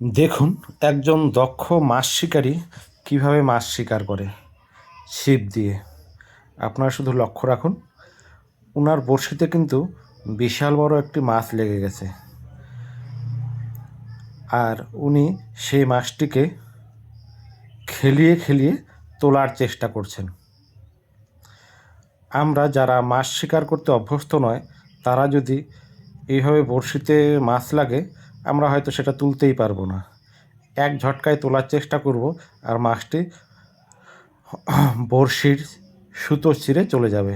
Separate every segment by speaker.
Speaker 1: দেখুন একজন দক্ষ মাছ শিকারী কীভাবে মাছ শিকার করে ছিপ দিয়ে। আপনারা শুধু লক্ষ্য রাখুন, ওনার বড়শিতে কিন্তু বিশাল বড় একটি মাছ লেগে গেছে, আর উনি সেই মাছটিকে খেলিয়ে খেলিয়ে তোলার চেষ্টা করছেন। আমরা যারা মাছ শিকার করতে অভ্যস্ত নয়, তারা যদি এইভাবে বড়শিতে মাছ লাগে, আমরা হয়তো সেটা তুলতেই পারবো না। এক ঝটকায় তোলার চেষ্টা করব, আর মাছটি বড়শির সুতো ছিঁড়ে চলে যাবে।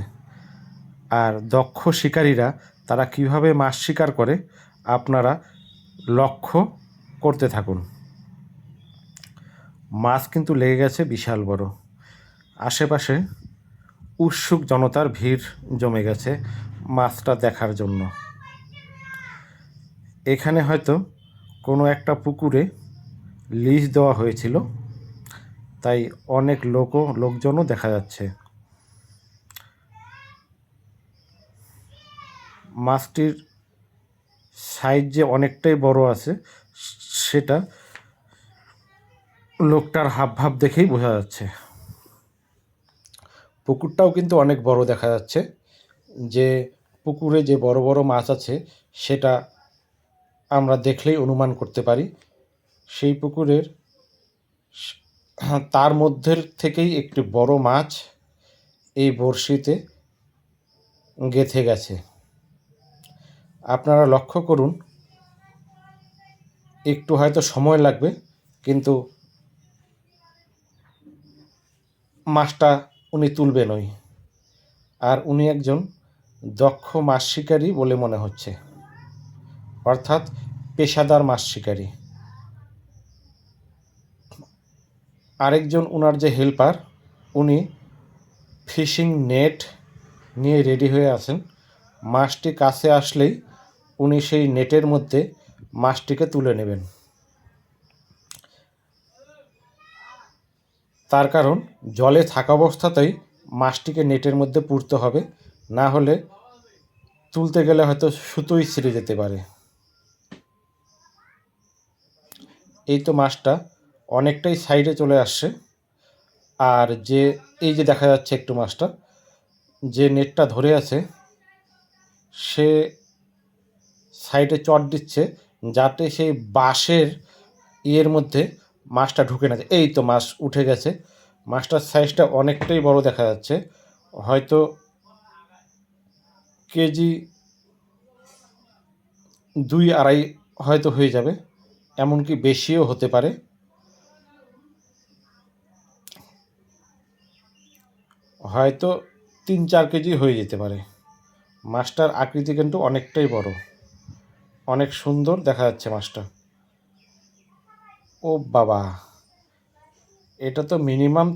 Speaker 1: আর দক্ষ শিকারীরা তারা কিভাবে মাছ শিকার করে আপনারা লক্ষ্য করতে থাকুন। মাছ কিন্তু লেগে গেছে বিশাল বড়। আশেপাশে উৎসুক জনতার ভিড় জমে গেছে মাছটা দেখার জন্য। এখানে হয়তো কোনো একটা পুকুরে লিজ দেওয়া হয়েছিল, তাই অনেক লোকজনও দেখা যাচ্ছে। মাছটির সাইজ যে অনেকটাই বড় আছে, সেটা লোকটার হাবভাব দেখেই বোঝা যাচ্ছে। পুকুরটাও কিন্তু অনেক বড় দেখা যাচ্ছে। যে পুকুরে যে বড় বড় মাছ আছে, সেটা আমরা দেখলেই অনুমান করতে পারি। সেই পুকুরের তার মধ্যে থেকেই একটি বড় মাছ এই বড়শিতে গেঁথে গেছে। আপনারা লক্ষ্য করুন, একটু হয়তো সময় লাগবে, কিন্তু মাছটা উনি তুলবেনই। আর উনি একজন দক্ষ মাছ শিকারী বলে মনে হচ্ছে, অর্থাৎ পেশাদার মাছ শিকারী। আরেকজন ওনার যে হেল্পার, উনি ফিশিং নেট নিয়ে রেডি হয়ে আছেন। মাছটি কাছে আসলেই উনি সেই নেটের মধ্যে মাছটিকে তুলে নেবেন। তার কারণ, জলে থাকা অবস্থাতেই মাছটিকে নেটের মধ্যে পুরতে হবে, না হলে তুলতে গেলে হয়তো সুতোই ছিঁড়ে যেতে পারে। এই তো মাছটা অনেকটাই সাইডে চলে আসছে। আর এই যে দেখা যাচ্ছে একটু মাছটা, যে নেটটা ধরে আছে, সে সাইডে চট দিচ্ছে যাতে সেই বাঁশের মধ্যে মাছটা ঢুকে না যায়। এই তো মাছ উঠে গেছে। মাছটার সাইজটা অনেকটাই বড় দেখা যাচ্ছে, হয়তো কেজি 2-2.5 হয়তো হয়ে যাবে, এমনকি বেশিও হতে পারে। হয়তো 3-4 কেজি হয়ে যেতে পারে। মাছটার আকৃতি কিন্তু অনেকটাই বড়, অনেক সুন্দর দেখা যাচ্ছে মাছটা। ও বাবা, এটা তো মিনিমাম